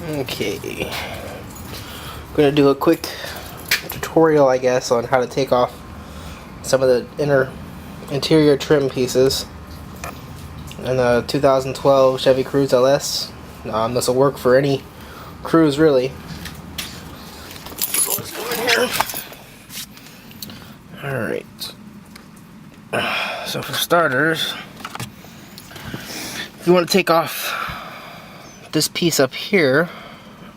Okay, I'm gonna do a quick tutorial, I guess, on how to take off some of the interior trim pieces in a 2012 Chevy Cruze LS. This will work for any Cruze, really. So let's go in here. Alright. So for starters, if you want to take off this piece up here,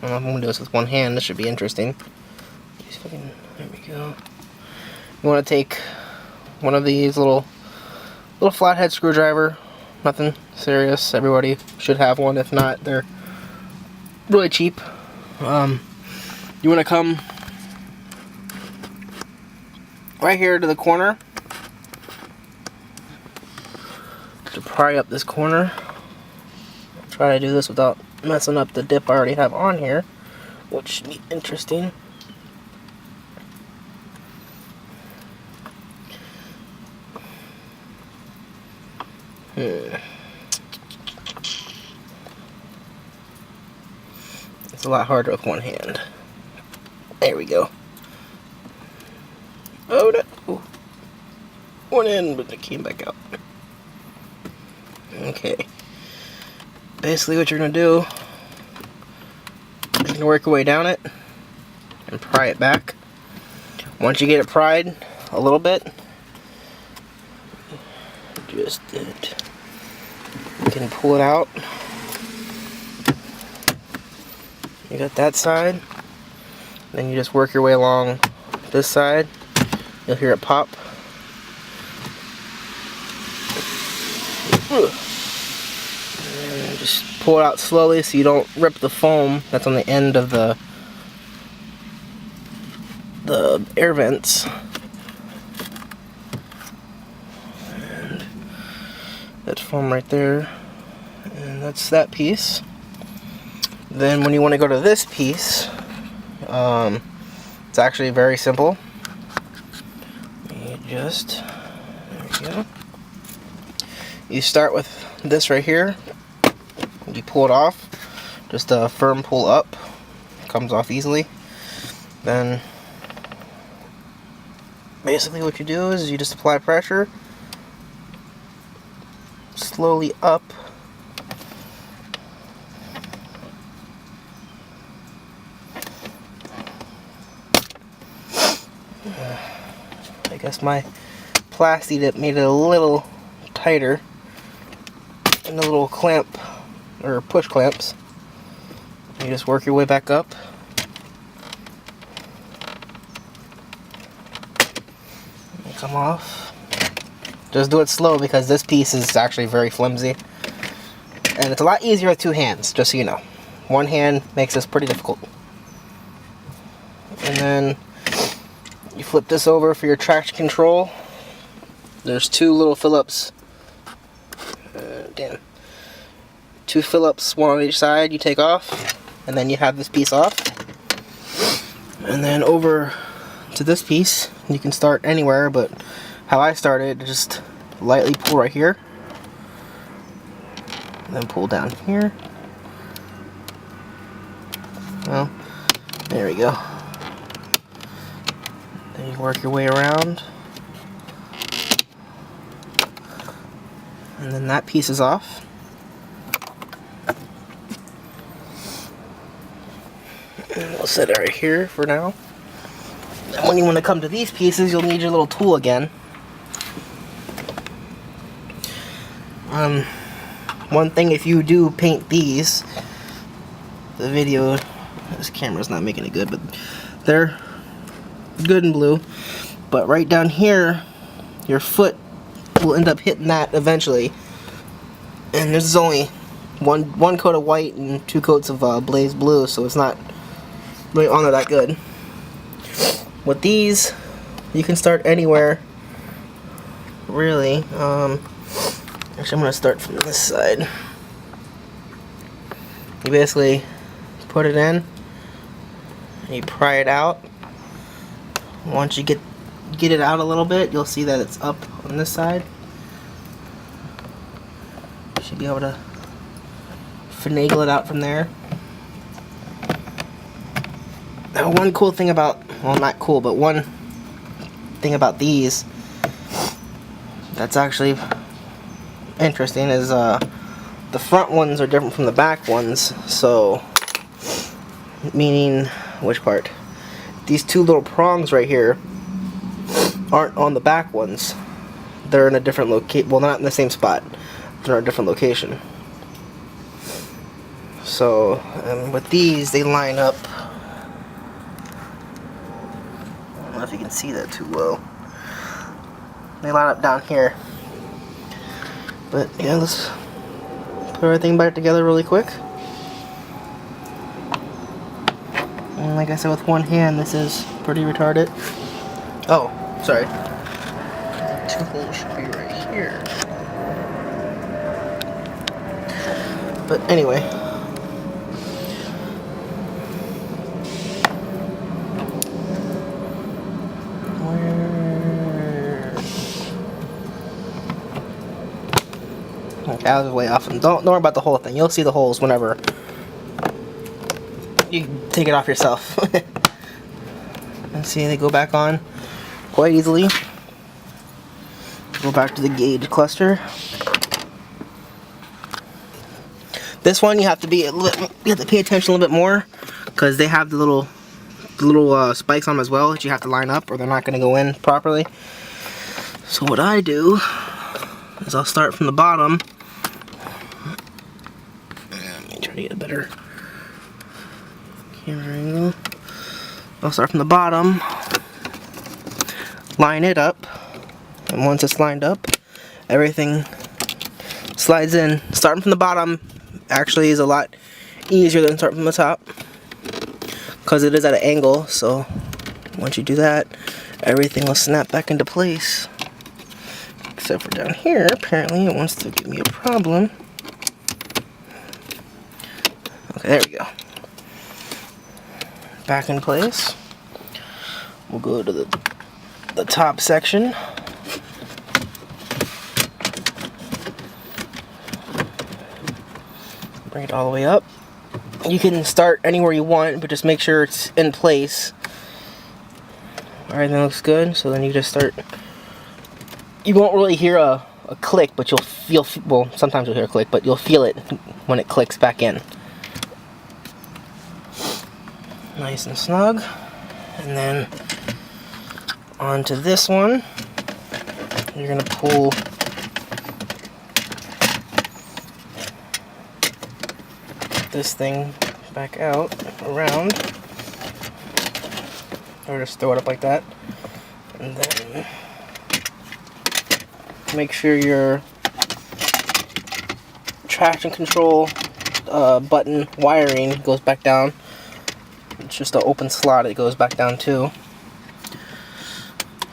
I'm going to do this with one hand. This should be interesting. There we go. You want to take one of these little flathead screwdriver. Nothing serious. Everybody should have one. If not, they're really cheap. You want to come right here to the corner to pry up this corner. I'll try to do this without messing up the dip I already have on here, which should be interesting. It's a lot harder with one hand. There we go. Oh, no. One in, but it came back out. Okay. Basically what you're going to do is you're going to work your way down it and pry it back. Once you get it pried a little bit, just you can pull it out. You got that side. Then you just work your way along this side. You'll hear it pop. And just pull it out slowly so you don't rip the foam that's on the end of the air vents. And that foam right there. And that's that piece. Then when you want to go to this piece, it's actually very simple. There we go. You start with this right here. You pull it off. Just a firm pull up. Comes off easily. Then basically what you do is you just apply pressure slowly up. I guess my plastic dip made it a little tighter, and the little clamp or push clamps. You just work your way back up. And come off. Just do it slow because this piece is actually very flimsy, and it's a lot easier with two hands, just so you know. One hand makes this pretty difficult. And then you flip this over for your traction control. There's two little Phillips. Two Phillips, one on each side. You take off, and then you have this piece off. And then over to this piece, you can start anywhere, but how I started, just lightly pull right here, and then pull down here. Well, there we go. Then you work your way around, and then that piece is off. And we'll set it right here for now. And when you want to come to these pieces, you'll need your little tool again. One thing, if you do paint these, the video, this camera's not making it good, but they're good and blue. But right down here, your foot will end up hitting that eventually. And there's only one coat of white and two coats of blaze blue, so it's not really on there that good. With these, you can start anywhere, really. Actually, I'm going to start from this side. You basically put it in, and you pry it out. Once you get it out a little bit, you'll see that it's up on this side. You should be able to finagle it out from there. one cool thing about, well, not cool, but one thing about these that's actually interesting is the front ones are different from the back ones. So, meaning, which part? These two little prongs right here aren't on the back ones. They're in a different location. Well, not in the same spot. They're in a different location. So, with these, they line up. I don't know if you can see that too well. They line up down here. But yeah, let's put everything back together really quick. And like I said, with one hand, this is pretty retarded. Oh, sorry. The two holes should be right here. But anyway. Okay, I was way off. And don't worry about the whole thing. You'll see the holes whenever you take it off yourself. And see, they go back on quite easily. Go back to the gauge cluster. This one you have to pay attention a little bit more because they have the little spikes on them as well that you have to line up or they're not going to go in properly. So what I do is I'll start from the bottom. Let me try to get a better camera angle. I'll start from the bottom, line it up, and once it's lined up, everything slides in. Starting from the bottom actually is a lot easier than starting from the top because it is at an angle. So once you do that, everything will snap back into place. Except for down here, apparently it wants to give me a problem. Okay, there we go. Back in place. We'll go to the top section. Bring it all the way up. You can start anywhere you want, but just make sure it's in place. Alright, that looks good. So then you just start. You won't really hear a click, but you'll feel, well, sometimes you'll hear a click, but you'll feel it when it clicks back in. Nice and snug. And then onto this one, you're going to pull this thing back out, around, or just throw it up like that, and then make sure your traction control button wiring goes back down. It's just an open slot, it goes back down too.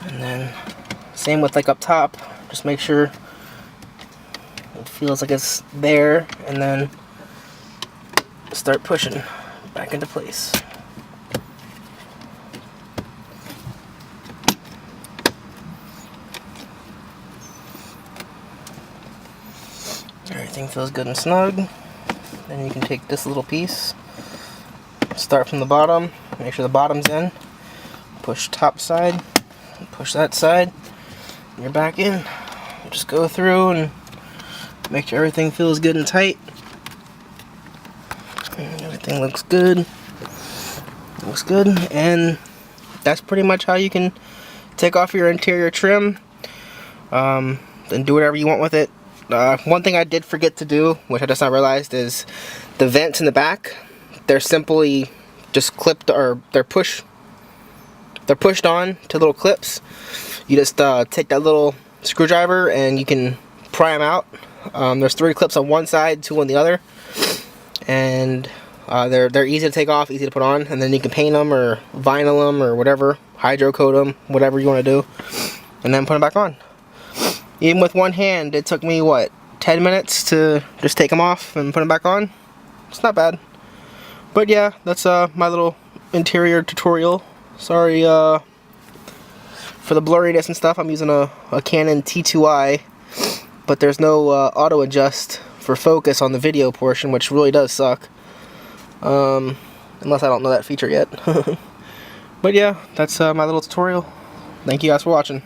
And then same with like up top, just make sure it feels like it's there, and then start pushing back into place. Everything feels good and snug. Then you can take this little piece, start from the bottom, make sure the bottom's in, push top side, push that side, and you're back in. Just go through and make sure everything feels good and tight. And everything looks good. Looks good, and that's pretty much how you can take off your interior trim. Then do whatever you want with it. One thing I did forget to do, which I just now realized, is the vents in the back. They're simply just clipped, or they're pushed on to little clips. You just take that little screwdriver and you can pry them out. There's 3 clips on one side, 2 on the other, and they're easy to take off, easy to put on, and then you can paint them or vinyl them or whatever, hydrocoat them, whatever you want to do, and then put them back on. Even with one hand, it took me, what, 10 minutes to just take them off and put them back on? It's not bad. But yeah, that's my little interior tutorial. Sorry for the blurriness and stuff. I'm using a Canon T2i, but there's no auto adjust for focus on the video portion, which really does suck. Unless I don't know that feature yet. But yeah, that's my little tutorial. Thank you guys for watching.